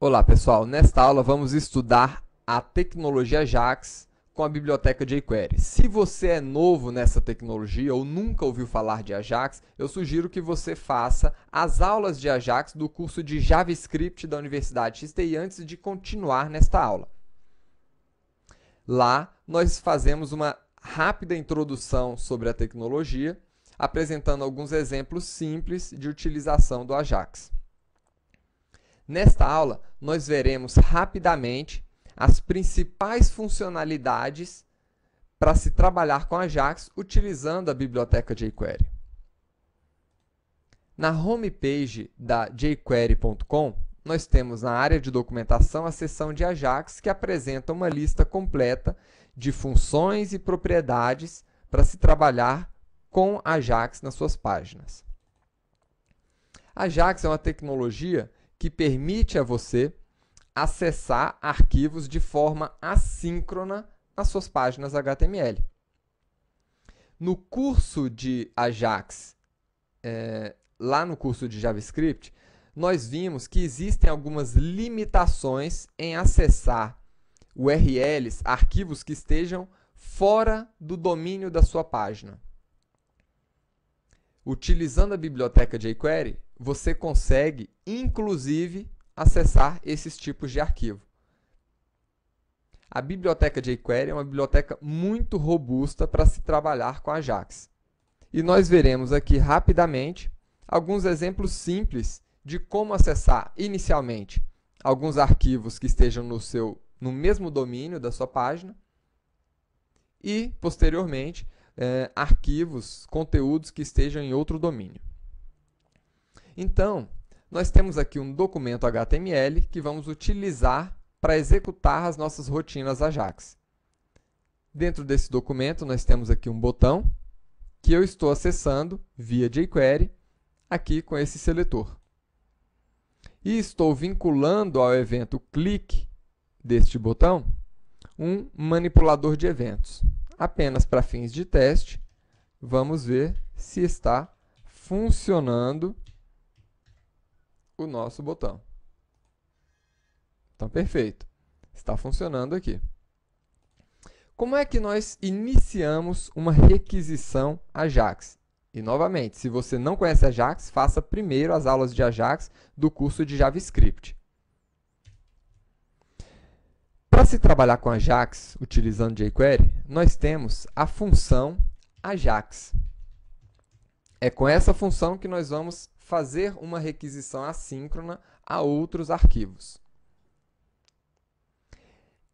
Olá pessoal, nesta aula vamos estudar a tecnologia Ajax com a biblioteca jQuery. Se você é novo nessa tecnologia ou nunca ouviu falar de Ajax, eu sugiro que você faça as aulas de Ajax do curso de JavaScript da Universidade XTI antes de continuar nesta aula. Lá nós fazemos uma rápida introdução sobre a tecnologia, apresentando alguns exemplos simples de utilização do Ajax. Nesta aula, nós veremos rapidamente as principais funcionalidades para se trabalhar com Ajax utilizando a biblioteca jQuery. Na homepage da jQuery.com, nós temos na área de documentação a seção de Ajax, que apresenta uma lista completa de funções e propriedades para se trabalhar com Ajax nas suas páginas. Ajax é uma tecnologia que permite a você acessar arquivos de forma assíncrona nas suas páginas HTML. No curso de Ajax, lá no curso de JavaScript, nós vimos que existem algumas limitações em acessar URLs, arquivos que estejam fora do domínio da sua página. Utilizando a biblioteca jQuery, você consegue, inclusive, acessar esses tipos de arquivo. A biblioteca jQuery é uma biblioteca muito robusta para se trabalhar com Ajax. E nós veremos aqui rapidamente alguns exemplos simples de como acessar inicialmente alguns arquivos que estejam no mesmo domínio da sua página e, posteriormente, arquivos, conteúdos que estejam em outro domínio. Então, nós temos aqui um documento HTML que vamos utilizar para executar as nossas rotinas Ajax. Dentro desse documento, nós temos aqui um botão que eu estou acessando via jQuery, aqui com esse seletor. E estou vinculando ao evento clique deste botão um manipulador de eventos. Apenas para fins de teste, vamos ver se está funcionando o nosso botão. Então, perfeito. Está funcionando aqui. Como é que nós iniciamos uma requisição Ajax? E, novamente, se você não conhece Ajax, faça primeiro as aulas de Ajax do curso de JavaScript. Para se trabalhar com Ajax, utilizando jQuery, nós temos a função Ajax. É com essa função que nós vamos fazer uma requisição assíncrona a outros arquivos.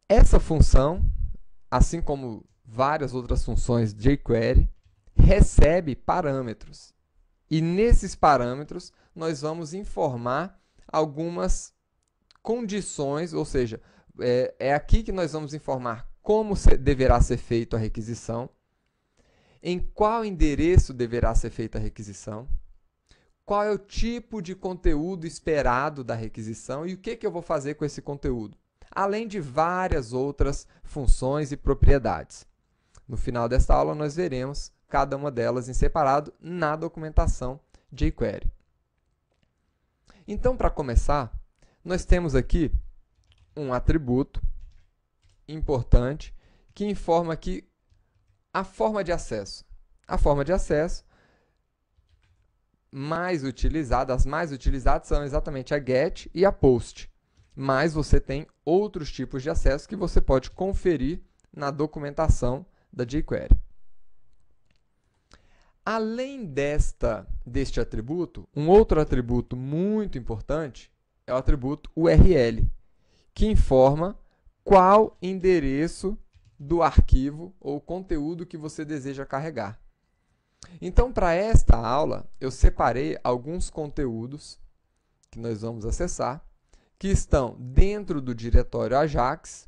Essa função, assim como várias outras funções de jQuery, recebe parâmetros. E nesses parâmetros, nós vamos informar algumas condições, ou seja, é aqui que nós vamos informar como deverá ser feita a requisição, em qual endereço deverá ser feita a requisição, qual é o tipo de conteúdo esperado da requisição e o que eu vou fazer com esse conteúdo, além de várias outras funções e propriedades. No final desta aula, nós veremos cada uma delas em separado na documentação jQuery. Então, para começar, nós temos aqui um atributo importante que informa aqui a forma de acesso. A forma de acesso as mais utilizadas são exatamente a GET e a POST. Mas você tem outros tipos de acesso que você pode conferir na documentação da jQuery. Além deste atributo, um outro atributo muito importante é o atributo URL, que informa qual endereço do arquivo ou conteúdo que você deseja carregar. Então, para esta aula, eu separei alguns conteúdos que nós vamos acessar, que estão dentro do diretório Ajax.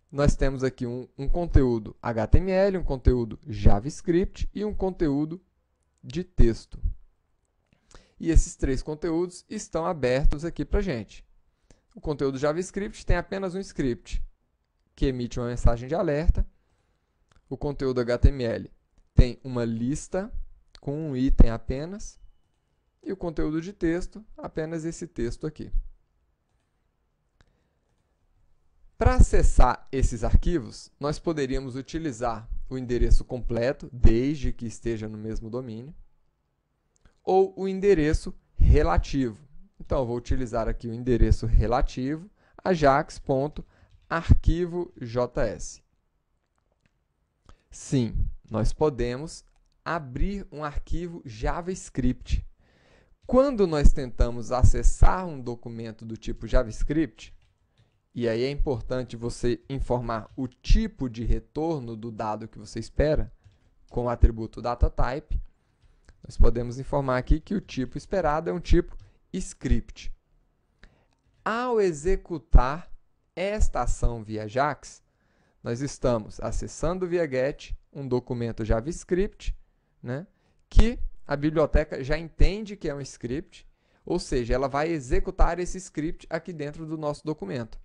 Nós temos aqui um conteúdo HTML, um conteúdo JavaScript e um conteúdo de texto. E esses três conteúdos estão abertos aqui para a gente. O conteúdo JavaScript tem apenas um script que emite uma mensagem de alerta. O conteúdo HTML tem uma lista com um item apenas. E o conteúdo de texto, apenas esse texto aqui. Para acessar esses arquivos, nós poderíamos utilizar o endereço completo, desde que esteja no mesmo domínio, ou o endereço relativo. Então, eu vou utilizar aqui o endereço relativo, ajax.arquivo.js. Sim, nós podemos abrir um arquivo JavaScript. Quando nós tentamos acessar um documento do tipo JavaScript, e aí é importante você informar o tipo de retorno do dado que você espera, com o atributo DataType, nós podemos informar aqui que o tipo esperado é um tipo script. Ao executar esta ação via Ajax, nós estamos acessando via GET um documento JavaScript, né, que a biblioteca já entende que é um script, ou seja, ela vai executar esse script aqui dentro do nosso documento.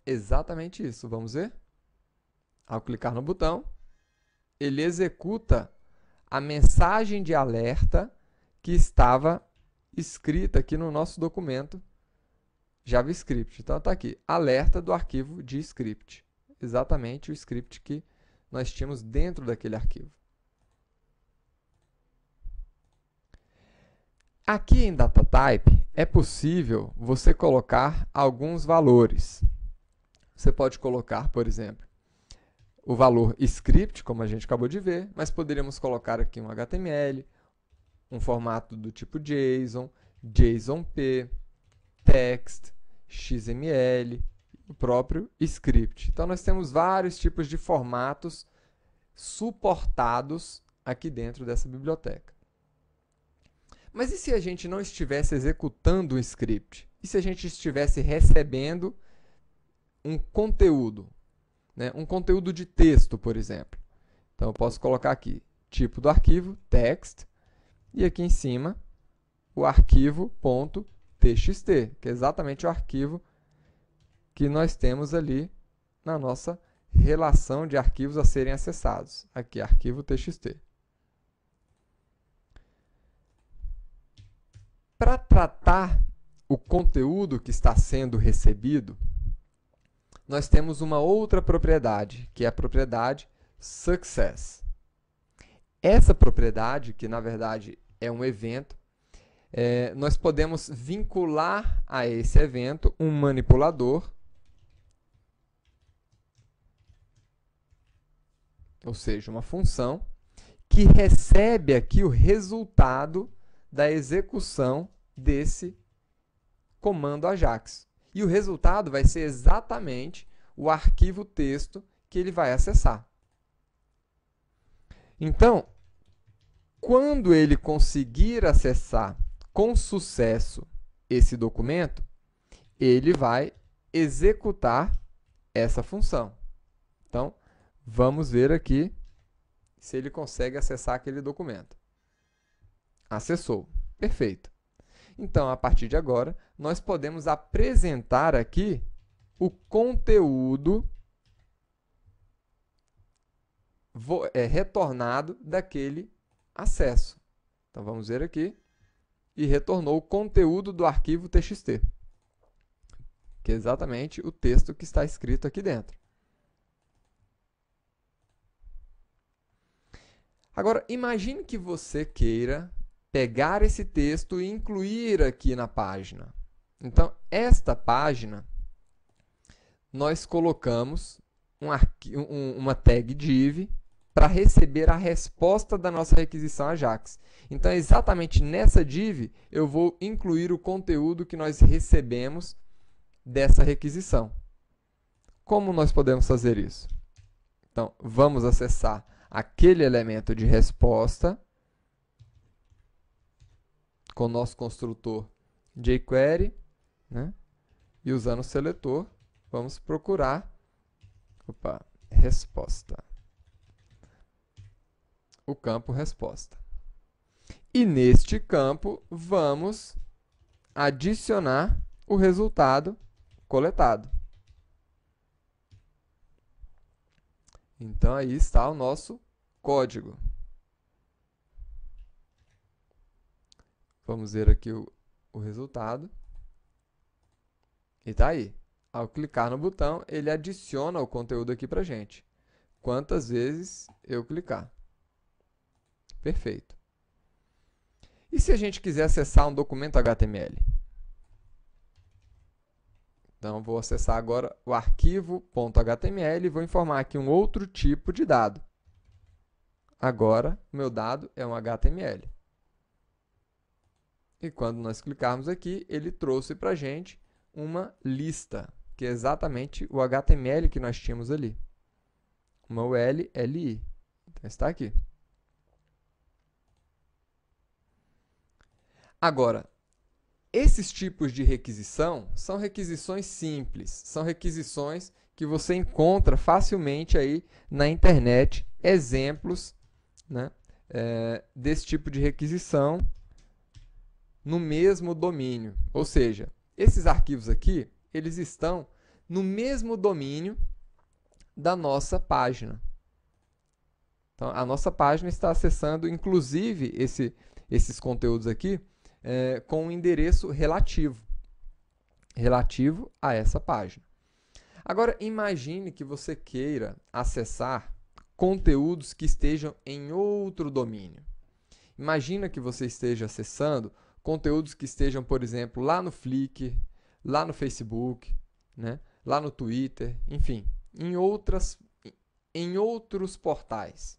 Exatamente isso, vamos ver? Ao clicar no botão, ele executa a mensagem de alerta que estava escrita aqui no nosso documento JavaScript. Então, está aqui, alerta do arquivo de script. Exatamente o script que nós tínhamos dentro daquele arquivo. Aqui em DataType, é possível você colocar alguns valores. Você pode colocar, por exemplo, o valor script, como a gente acabou de ver, mas poderíamos colocar aqui um HTML, um formato do tipo JSON, JSONP, text, XML, o próprio script. Então, nós temos vários tipos de formatos suportados aqui dentro dessa biblioteca. Mas e se a gente não estivesse executando um script? E se a gente estivesse recebendo um conteúdo? Né? Um conteúdo de texto, por exemplo. Então, eu posso colocar aqui, tipo do arquivo, text, e aqui em cima, o arquivo .txt, que é exatamente o arquivo que nós temos ali na nossa relação de arquivos a serem acessados. Aqui, arquivo .txt. Para tratar o conteúdo que está sendo recebido, nós temos uma outra propriedade, que é a propriedade success. Essa propriedade, que na verdade é um evento, nós podemos vincular a esse evento um manipulador, ou seja, uma função, que recebe aqui o resultado da execução desse comando Ajax. E o resultado vai ser exatamente o arquivo texto que ele vai acessar. Então, quando ele conseguir acessar com sucesso esse documento, ele vai executar essa função. Então, vamos ver aqui se ele consegue acessar aquele documento. Acessou. Perfeito. Então, a partir de agora, nós podemos apresentar aqui o conteúdo retornado daquele acesso. Então, vamos ver aqui. E retornou o conteúdo do arquivo TXT, que é exatamente o texto que está escrito aqui dentro. Agora, imagine que você queira pegar esse texto e incluir aqui na página. Então, esta página, nós colocamos uma tag div para receber a resposta da nossa requisição Ajax. Então, exatamente nessa div, eu vou incluir o conteúdo que nós recebemos dessa requisição. Como nós podemos fazer isso? Então, vamos acessar aquele elemento de resposta com o nosso construtor jQuery, né? E usando o seletor, vamos procurar resposta. O campo resposta. E neste campo, vamos adicionar o resultado coletado. Então, aí está o nosso código. Vamos ver aqui o resultado. E está aí. Ao clicar no botão, ele adiciona o conteúdo aqui para a gente. Quantas vezes eu clicar. Perfeito. E se a gente quiser acessar um documento HTML? Então, vou acessar agora o arquivo.html e vou informar aqui um outro tipo de dado. Agora, o meu dado é um HTML. E quando nós clicarmos aqui, ele trouxe para a gente uma lista, que é exatamente o HTML que nós tínhamos ali. Uma URL-LI. Então, está aqui. Agora, esses tipos de requisição são requisições simples, são requisições que você encontra facilmente aí na internet, exemplos, né, desse tipo de requisição no mesmo domínio. Ou seja, esses arquivos aqui, eles estão no mesmo domínio da nossa página. Então, a nossa página está acessando, inclusive, esses conteúdos aqui com um endereço relativo a essa página. Agora, imagine que você queira acessar conteúdos que estejam em outro domínio. Imagina que você esteja acessando conteúdos que estejam, por exemplo, lá no Flickr, lá no Facebook, né? Lá no Twitter, enfim, em outros portais.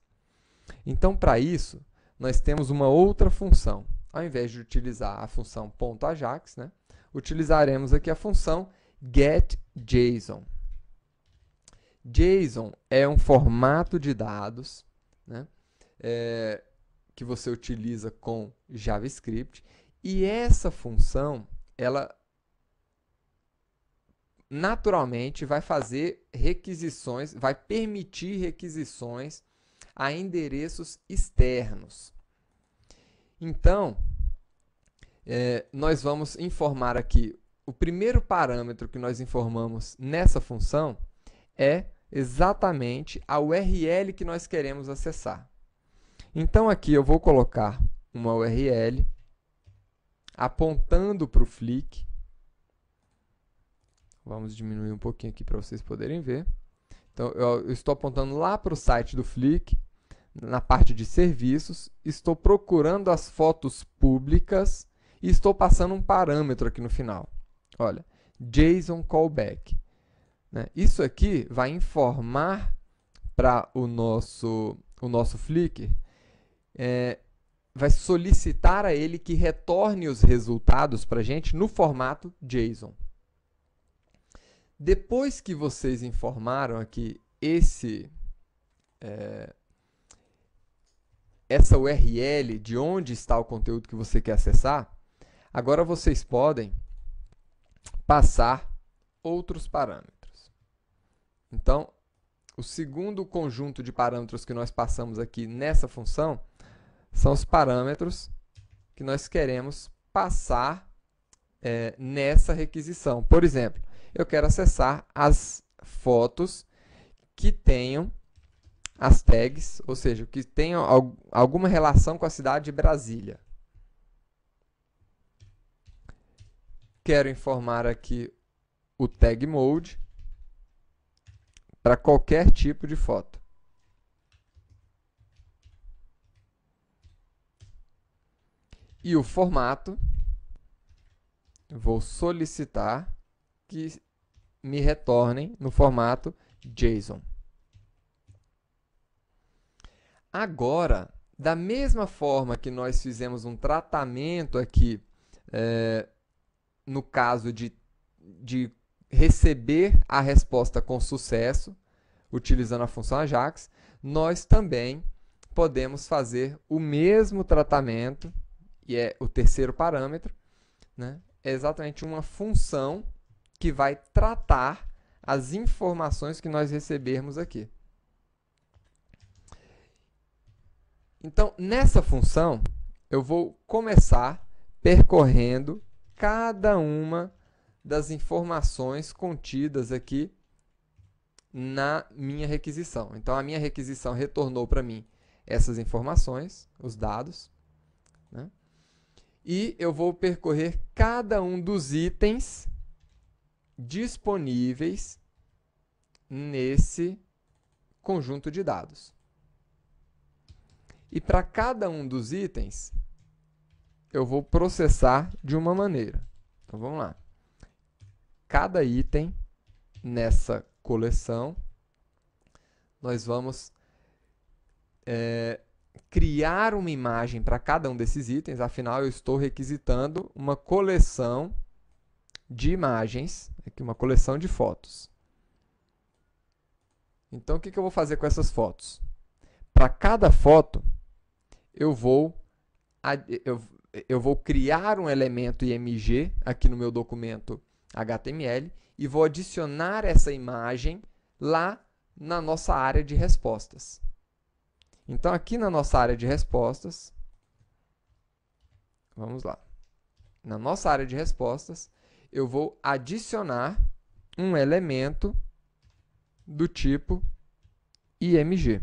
Então, para isso, nós temos uma outra função. Ao invés de utilizar a função .ajax, né, utilizaremos aqui a função getJSON. JSON é um formato de dados, né, que você utiliza com JavaScript, e essa função, ela naturalmente vai fazer requisições, vai permitir requisições a endereços externos. Então, nós vamos informar aqui, o primeiro parâmetro que nós informamos nessa função é exatamente a URL que nós queremos acessar. Então, aqui eu vou colocar uma URL apontando para o Flickr. Vamos diminuir um pouquinho aqui para vocês poderem ver. Então, eu estou apontando lá para o site do Flickr, na parte de serviços, estou procurando as fotos públicas e estou passando um parâmetro aqui no final. Olha, JSON callback. Né? Isso aqui vai informar para o nosso Flickr, vai solicitar a ele que retorne os resultados para a gente no formato JSON. Depois que vocês informaram aqui essa URL de onde está o conteúdo que você quer acessar, agora vocês podem passar outros parâmetros. Então, o segundo conjunto de parâmetros que nós passamos aqui nessa função são os parâmetros que nós queremos passar nessa requisição. Por exemplo, eu quero acessar as fotos que tenham as tags, ou seja, que tenham alguma relação com a cidade de Brasília. Quero informar aqui o tag mode para qualquer tipo de foto. E o formato, vou solicitar que me retornem no formato JSON. Agora, da mesma forma que nós fizemos um tratamento aqui, no caso de receber a resposta com sucesso, utilizando a função Ajax, nós também podemos fazer o mesmo tratamento, e é o terceiro parâmetro, né? É exatamente uma função que vai tratar as informações que nós recebermos aqui. Então, nessa função, eu vou começar percorrendo cada uma das informações contidas aqui na minha requisição. Então, a minha requisição retornou para mim essas informações, os dados, né? E eu vou percorrer cada um dos itens disponíveis nesse conjunto de dados. E para cada um dos itens, eu vou processar de uma maneira. Então, vamos lá. Cada item nessa coleção, nós vamos criar uma imagem para cada um desses itens. Afinal, eu estou requisitando uma coleção de imagens, aqui uma coleção de fotos. Então, o que eu vou fazer com essas fotos? Para cada foto, eu vou criar um elemento IMG aqui no meu documento HTML e vou adicionar essa imagem lá na nossa área de respostas. Então, aqui na nossa área de respostas, vamos lá. Na nossa área de respostas, eu vou adicionar um elemento do tipo IMG.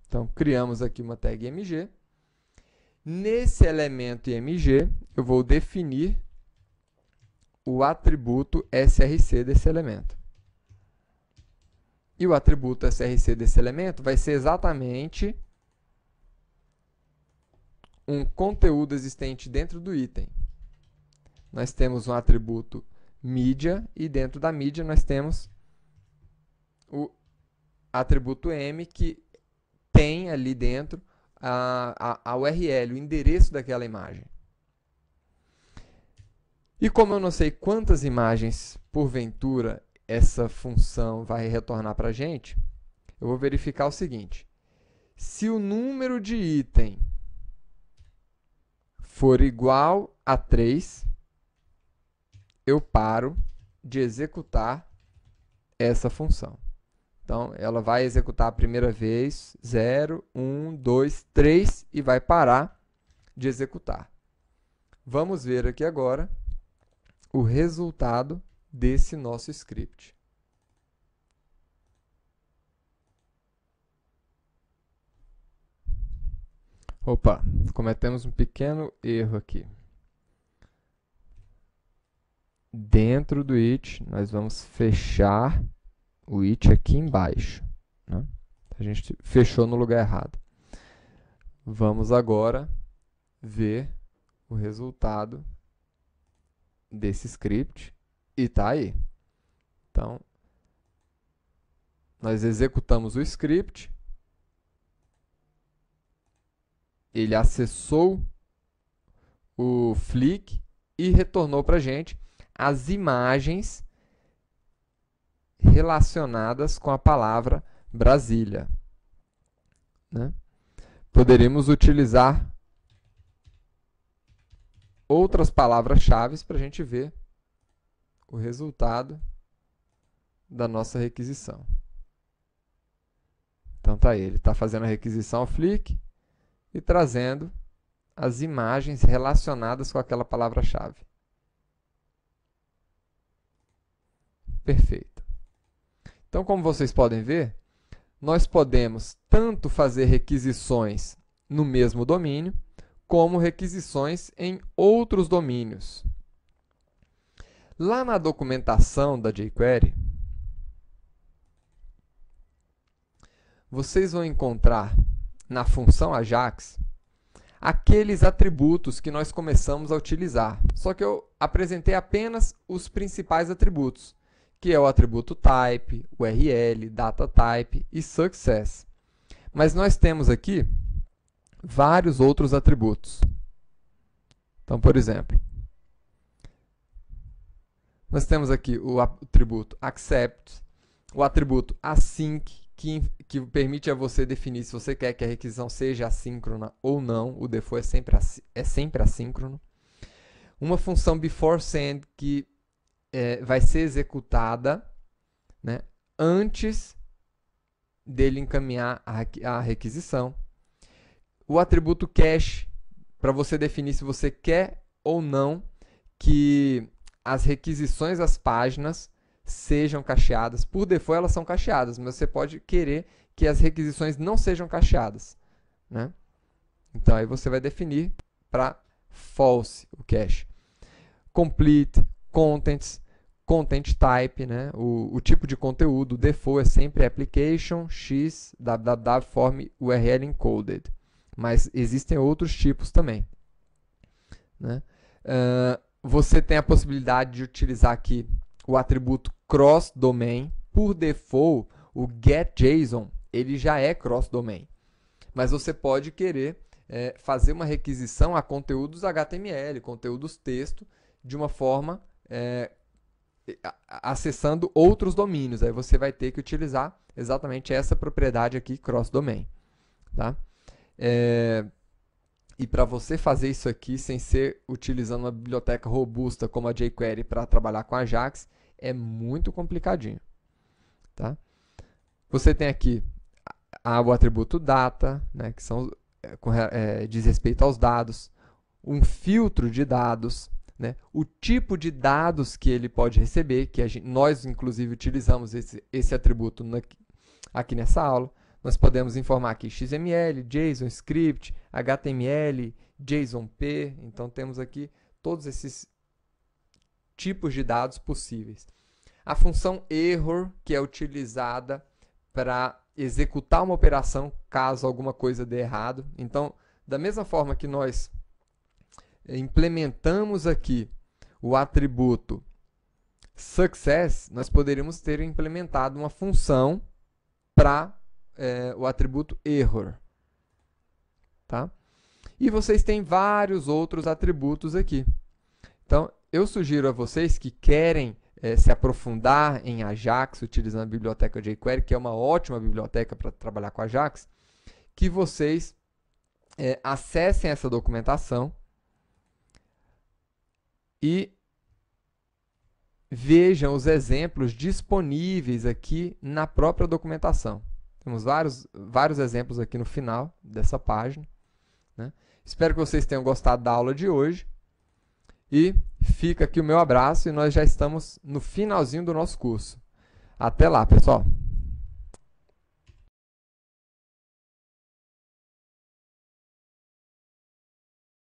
Então, criamos aqui uma tag IMG. Nesse elemento IMG, eu vou definir o atributo src desse elemento. E o atributo src desse elemento vai ser exatamente um conteúdo existente dentro do item. Nós temos um atributo mídia e dentro da mídia nós temos o atributo m que tem ali dentro a URL, o endereço daquela imagem. E como eu não sei quantas imagens, porventura, essa função vai retornar para a gente, eu vou verificar o seguinte. Se o número de item for igual a 3, eu paro de executar essa função. Então, ela vai executar a primeira vez, 0, 1, 2, 3, e vai parar de executar. Vamos ver aqui agora o resultado desse nosso script. Opa, cometemos um pequeno erro aqui. Dentro do it, nós vamos fechar o it aqui embaixo, né? A gente fechou no lugar errado. Vamos agora ver o resultado desse script e está aí. Então, nós executamos o script, ele acessou o Flick e retornou para a gente as imagens relacionadas com a palavra Brasília, né? Poderíamos utilizar outras palavras-chave para a gente ver o resultado da nossa requisição. Então tá aí, ele está fazendo a requisição ao Flick e trazendo as imagens relacionadas com aquela palavra-chave. Perfeito. Então, como vocês podem ver, nós podemos tanto fazer requisições no mesmo domínio, como requisições em outros domínios. Lá na documentação da jQuery, vocês vão encontrar na função Ajax aqueles atributos que nós começamos a utilizar. Só que eu apresentei apenas os principais atributos, que é o atributo type, URL, data type e success. Mas nós temos aqui vários outros atributos. Então, por exemplo, nós temos aqui o atributo accept, o atributo async, que permite a você definir se você quer que a requisição seja assíncrona ou não. O default é sempre assíncrono. Uma função before send, que vai ser executada, né, antes dele encaminhar a requisição. O atributo cache, para você definir se você quer ou não que as requisições às páginas sejam cacheadas. Por default, elas são cacheadas, mas você pode querer que as requisições não sejam cacheadas, né? Então, aí você vai definir para false o cache. complete, contents, content type, né? O tipo de conteúdo, o default é sempre application x www form URL encoded, mas existem outros tipos também, né? Você tem a possibilidade de utilizar aqui o atributo cross-domain. Por default, o getJSON ele já é cross-domain, mas você pode querer fazer uma requisição a conteúdos HTML, conteúdos texto, de uma forma acessando outros domínios. Aí você vai ter que utilizar exatamente essa propriedade aqui, cross-domain. Tá? E para você fazer isso aqui sem ser utilizando uma biblioteca robusta como a jQuery para trabalhar com Ajax, é muito complicadinho. Tá? Você tem aqui o atributo data, né, que diz respeito aos dados, um filtro de dados, né, o tipo de dados que ele pode receber, que nós inclusive utilizamos esse atributo aqui nessa aula. Nós podemos informar aqui XML, JSON, Script, HTML, JSON-P. Então, temos aqui todos esses tipos de dados possíveis. A função error, que é utilizada para executar uma operação caso alguma coisa dê errado. Então, da mesma forma que nós implementamos aqui o atributo success, nós poderíamos ter implementado uma função para o atributo error. Tá? E vocês têm vários outros atributos aqui. Então, eu sugiro a vocês que querem se aprofundar em Ajax, utilizando a biblioteca jQuery, que é uma ótima biblioteca para trabalhar com Ajax, que vocês acessem essa documentação e vejam os exemplos disponíveis aqui na própria documentação. Temos vários exemplos aqui no final dessa página, né? Espero que vocês tenham gostado da aula de hoje. E fica aqui o meu abraço e nós já estamos no finalzinho do nosso curso. Até lá, pessoal!